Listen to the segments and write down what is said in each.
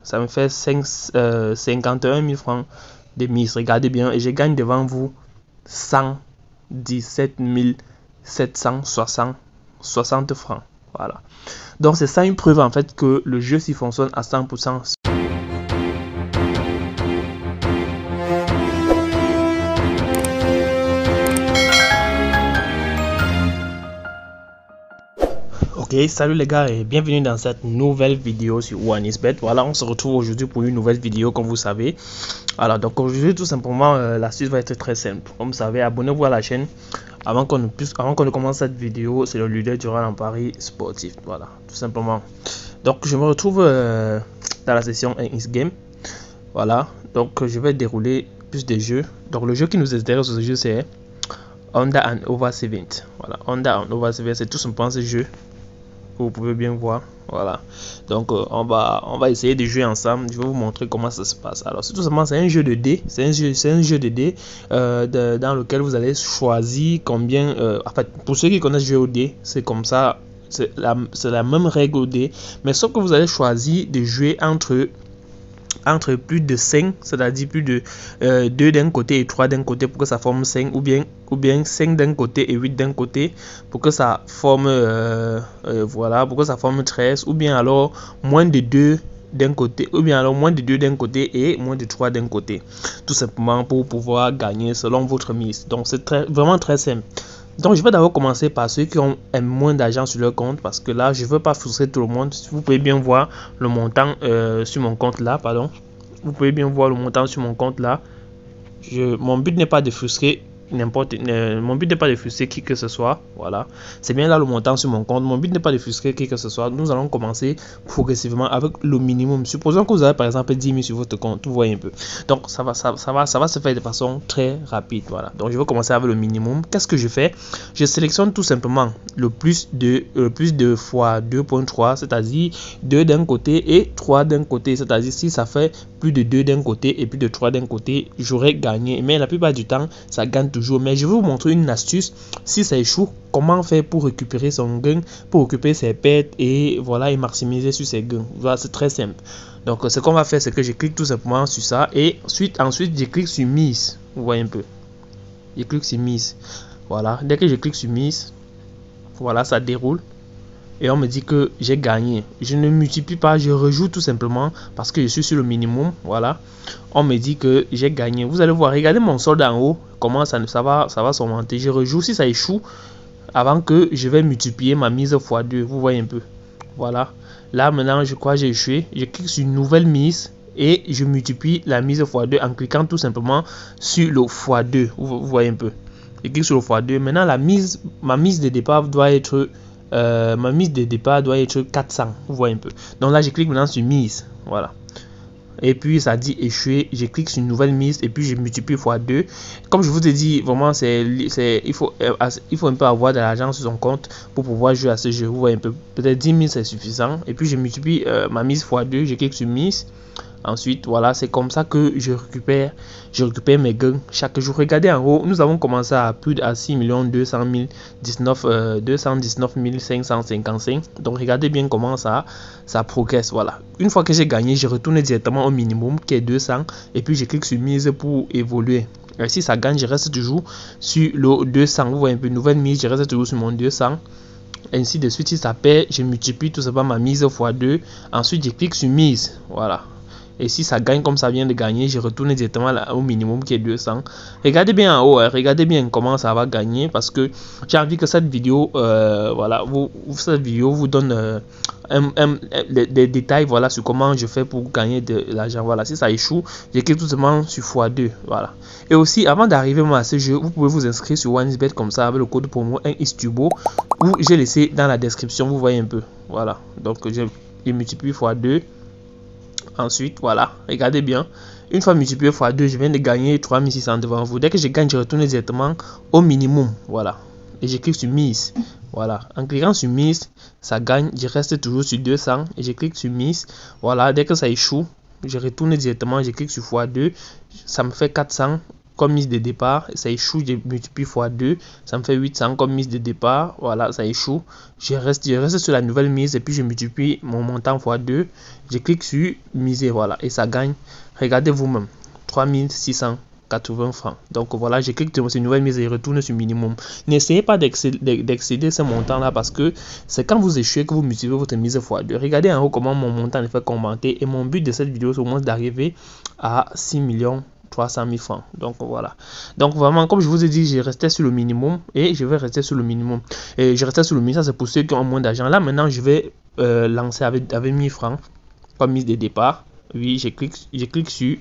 ça me fait 51 000 francs de mise. Regardez bien, et je gagne devant vous 117 760 francs. Voilà. Donc c'est ça une preuve en fait que le jeu s'y fonctionne à 100%. Ok, salut les gars et bienvenue dans cette nouvelle vidéo sur OneXBet. Voilà, on se retrouve aujourd'hui pour une nouvelle vidéo comme vous savez. Alors donc aujourd'hui tout simplement l'astuce va être très simple. Comme vous savez, abonnez-vous à la chaîne avant qu'on ne commence cette vidéo. C'est le leader durant un pari sportif. Voilà, tout simplement. Donc je me retrouve dans la session X Game. Voilà, donc je vais dérouler plus de jeux. Donc le jeu qui nous intéresse aujourd'hui c'est Under and Over 70. Voilà, Under and Over 70, c'est tout simplement ce jeu. Vous pouvez bien voir, voilà. Donc on va essayer de jouer ensemble. Je vais vous montrer comment ça se passe. Alors c'est tout simplement c'est un jeu de dés, c'est un jeu de dés dans lequel vous allez choisir combien. En fait, pour ceux qui connaissent jouer au dés, c'est comme ça, c'est la même règle au dés, mais sauf que vous allez choisir de jouer entre plus de 5, c'est-à-dire plus de 2 d'un côté et 3 d'un côté pour que ça forme 5, ou bien 5 d'un côté et 8 d'un côté pour que ça forme voilà, pour que ça forme 13, ou bien alors moins de 2 d'un côté, ou bien alors moins de 2 d'un côté et moins de 3 d'un côté, tout simplement pour pouvoir gagner selon votre mise. Donc c'est vraiment très simple. Donc je vais d'abord commencer par ceux qui ont moins d'argent sur leur compte, parce que là je ne veux pas frustrer tout le monde. Vous pouvez bien voir le montant sur mon compte là, pardon. Vous pouvez bien voir le montant sur mon compte là. Mon but n'est pas de frustrer mon but n'est pas de frustrer qui que ce soit. Voilà, c'est bien là le montant sur mon compte. Mon but n'est pas de frustrer qui que ce soit. Nous allons commencer progressivement avec le minimum. Supposons que vous avez par exemple 10 000 sur votre compte. Vous voyez un peu. Donc ça va se faire de façon très rapide. Voilà. Donc je vais commencer avec le minimum. Qu'est-ce que je fais? Je sélectionne tout simplement le plus de fois 2.3, c'est-à-dire 2 d'un côté et 3 d'un côté. C'est-à-dire si ça fait plus de 2 d'un côté et plus de 3 d'un côté, j'aurais gagné. Mais la plupart du temps, ça gagne toujours. Mais je vais vous montrer une astuce. Si ça échoue, comment faire pour récupérer son gain, pour récupérer ses pertes et voilà, et maximiser sur ses gains. Voilà, c'est très simple. Donc ce qu'on va faire, c'est que je clique tout simplement sur ça et ensuite je clique sur mise. Vous voyez un peu. Je clique sur mise. Voilà, dès que je clique sur mise, voilà, ça déroule. Et on me dit que j'ai gagné. Je ne multiplie pas, je rejoue tout simplement parce que je suis sur le minimum. Voilà, on me dit que j'ai gagné. Vous allez voir, regardez mon solde en haut, comment ça va s'augmenter. Je rejoue. Si ça échoue, avant que je vais multiplier ma mise x2. Vous voyez un peu. Voilà, là maintenant je crois que j'ai échoué. Je clique sur une nouvelle mise et je multiplie la mise x2 en cliquant tout simplement sur le x2. Vous voyez un peu. Je clique sur le x2. Maintenant ma mise de départ doit être 400. Vous voyez un peu. Donc là je clique maintenant sur mise. Voilà. Et puis ça dit échouer. Je clique sur une nouvelle mise et puis je multiplie x2. Comme je vous ai dit, vraiment il faut un peu avoir de l'argent sur son compte pour pouvoir jouer à ce jeu. Vous voyez un peu. Peut-être 10 000 c'est suffisant. Et puis je multiplie ma mise x2. Je clique sur mise. Ensuite, voilà, c'est comme ça que je récupère mes gains chaque jour. Regardez en haut, nous avons commencé à plus de 6 219 555. Donc, regardez bien comment ça progresse. Voilà. Une fois que j'ai gagné, je retourne directement au minimum qui est 200 et puis je clique sur mise pour évoluer. Et si ça gagne, je reste toujours sur le 200. Vous voyez un peu, nouvelle mise, je reste toujours sur mon 200. Ainsi de suite, si ça perd, je multiplie tout simplement ma mise x2. Ensuite, je clique sur mise. Voilà. Et si ça gagne comme ça vient de gagner, je retourne directement au minimum qui est 200. Regardez bien en haut, hein, regardez bien comment ça va gagner, parce que j'ai envie que cette vidéo, voilà, cette vidéo vous donne des détails, voilà, sur comment je fais pour gagner de l'argent. Voilà, si ça échoue, je clique tout simplement sur x2. Voilà. Et aussi, avant d'arriver à ce jeu, vous pouvez vous inscrire sur OneXBet comme ça avec le code promo 1xturbo, où j'ai laissé dans la description. Vous voyez un peu. Voilà. Donc je multiplie x2. Ensuite, voilà, regardez bien. Une fois multiplié x 2, je viens de gagner 3600 devant vous. Dès que je gagne, je retourne directement au minimum. Voilà. Et je clique sur mise. Voilà. En cliquant sur mise, ça gagne. Je reste toujours sur 200. Et je clique sur mise. Voilà. Dès que ça échoue, je retourne directement. Je clique sur x2. Ça me fait 400. comme mise de départ, ça échoue, je multiplie fois 2, ça me fait 800 comme mise de départ, voilà, ça échoue. Je reste sur la nouvelle mise et puis je multiplie mon montant fois 2, je clique sur miser, voilà, et ça gagne, regardez vous-même, 3680 francs. Donc voilà, je clique sur une nouvelle mise et je retourne sur minimum. N'essayez pas d'excéder ce montant là parce que c'est quand vous échouez que vous multipliez votre mise fois 2. Regardez en haut comment mon montant est fait commenter et mon but de cette vidéo c'est au moins d'arriver à 6 300 000 francs. Donc voilà. Donc vraiment, comme je vous ai dit, j'ai resté sur le minimum et je vais rester sur le minimum. Et je restais sur le minimum, ça c'est pour ceux qui ont moins d'argent. Là maintenant, je vais lancer avec 1000 francs comme mise de départ. Oui, je clique sur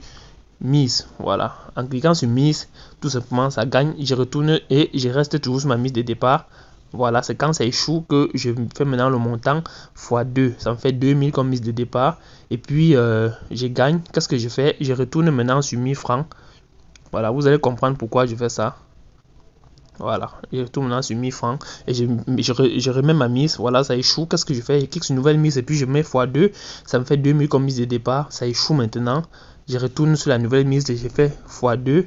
mise. Voilà. En cliquant sur mise, tout simplement, ça gagne. Je retourne et je reste toujours sur ma mise de départ. Voilà, c'est quand ça échoue que je fais maintenant le montant fois 2. Ça me fait 2000 comme mise de départ. Et puis, je gagne. Qu'est-ce que je fais? Je retourne maintenant sur 1000 francs. Voilà, vous allez comprendre pourquoi je fais ça. Voilà, je retourne maintenant sur 1000 francs. Et je remets ma mise. Voilà, ça échoue. Qu'est-ce que je fais? Je clique sur une nouvelle mise et puis je mets fois 2. Ça me fait 2000 comme mise de départ. Ça échoue maintenant. Je retourne sur la nouvelle mise et je fais fois 2.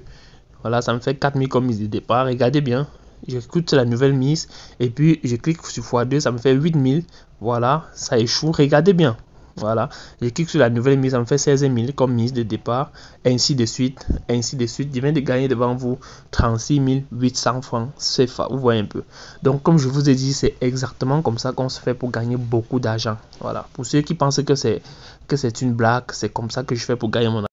Voilà, ça me fait 4000 comme mise de départ. Regardez bien. Je clique sur la nouvelle mise et puis je clique sur x2, ça me fait 8000. Voilà, ça échoue. Regardez bien. Voilà, je clique sur la nouvelle mise, ça me fait 16000 comme mise de départ. Ainsi de suite, ainsi de suite. Je viens de gagner devant vous 36 800 francs CFA. Vous voyez un peu. Donc, comme je vous ai dit, c'est exactement comme ça qu'on se fait pour gagner beaucoup d'argent. Voilà, pour ceux qui pensent que c'est une blague, c'est comme ça que je fais pour gagner mon argent.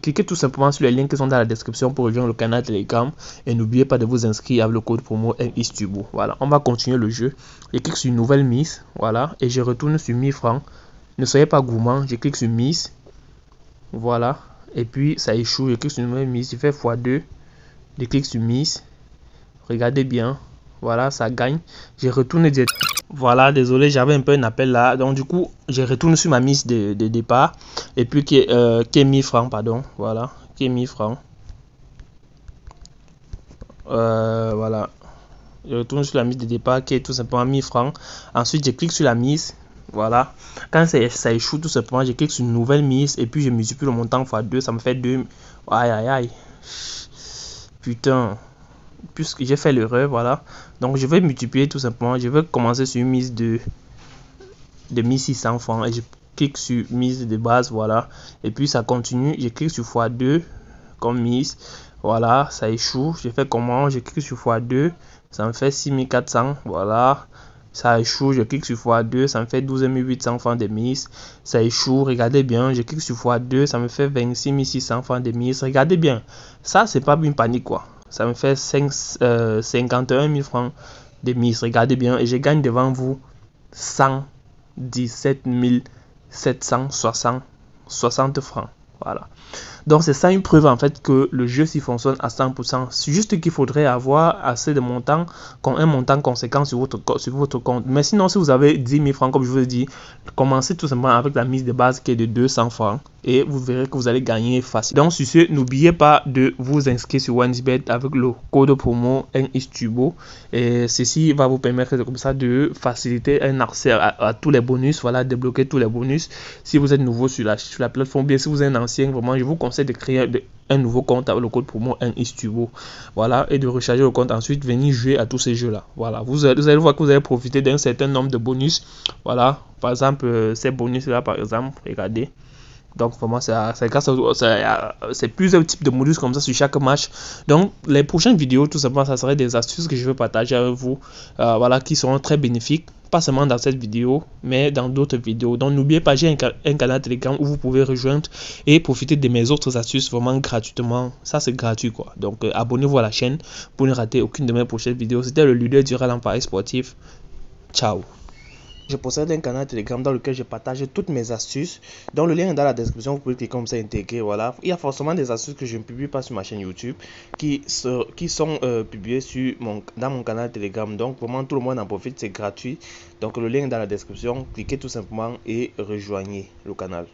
Cliquez tout simplement sur les liens qui sont dans la description pour rejoindre le canal Telegram et n'oubliez pas de vous inscrire avec le code promo NXTubo. Voilà, on va continuer le jeu. Je clique sur une nouvelle mise, voilà, et je retourne sur 1000 francs. Ne soyez pas gourmand, je clique sur mise, voilà, et puis ça échoue. Je clique sur une nouvelle mise, je fais x2, je clique sur mise, regardez bien, voilà, ça gagne. Je retourne directement. Voilà, désolé, j'avais un peu un appel là. Donc du coup, je retourne sur ma mise de départ. Et puis qui est 1000 francs, pardon. Voilà, qui est 1000 francs. Voilà. Je retourne sur la mise de départ qui est tout simplement 1000 francs. Ensuite, je clique sur la mise. Voilà. Quand ça échoue tout simplement, je clique sur une nouvelle mise. Et puis je multiplie le montant x 2. Ça me fait 2. Aïe, aïe, aïe. Putain. Puisque j'ai fait l'erreur, voilà. Donc je vais multiplier tout simplement. Je vais commencer sur une mise de 1600 francs et je clique sur mise de base, voilà. Et puis ça continue. Je clique sur x2 comme mise. Voilà, ça échoue. Je fais comment? Je clique sur x2. Ça me fait 6400. Voilà. Ça échoue. Je clique sur x2. Ça me fait 12 800 francs de mise. Ça échoue. Regardez bien. Je clique sur x2. Ça me fait 26 600 francs de mise. Regardez bien. Ça, c'est pas une panique, quoi. Ça me fait 51 000 francs de mise. Regardez bien. Et je gagne devant vous 117 760 francs. Voilà. Donc c'est ça une preuve en fait que le jeu s'y fonctionne à 100%. C'est juste qu'il faudrait avoir assez de montants, un montant conséquent sur votre compte. Mais sinon, si vous avez 10 000 francs, comme je vous ai dit, commencez tout simplement avec la mise de base qui est de 200 francs. Et vous verrez que vous allez gagner facile. Donc sur ce, n'oubliez pas de vous inscrire sur OneXBet avec le code promo NXTubo. Et ceci va vous permettre comme ça de faciliter un accès à tous les bonus. Voilà, débloquer tous les bonus. Si vous êtes nouveau sur la plateforme, bien si vous êtes un ancien, vraiment je vous conseille de créer un nouveau compte avec le code promo NXTubo. Voilà, et de recharger le compte, ensuite venir jouer à tous ces jeux là. Voilà, vous allez voir que vous allez profiter d'un certain nombre de bonus. Voilà, par exemple ces bonus là, par exemple, regardez. Donc vraiment c'est plusieurs types de modules comme ça sur chaque match. Donc les prochaines vidéos tout simplement ça serait des astuces que je vais partager avec vous, voilà, qui seront très bénéfiques, pas seulement dans cette vidéo mais dans d'autres vidéos. Donc n'oubliez pas, j'ai un canal Telegram où vous pouvez rejoindre et profiter de mes autres astuces vraiment gratuitement. Ça c'est gratuit quoi. Donc abonnez-vous à la chaîne pour ne rater aucune de mes prochaines vidéos. C'était le leader du en Paris sportif. Ciao. Je possède un canal Telegram dans lequel je partage toutes mes astuces. Donc le lien est dans la description, vous pouvez cliquer comme ça, intégrer. Voilà. Il y a forcément des astuces que je ne publie pas sur ma chaîne YouTube qui sont publiées dans mon canal Telegram. Donc vraiment tout le monde en profite, c'est gratuit. Donc le lien est dans la description, cliquez tout simplement et rejoignez le canal.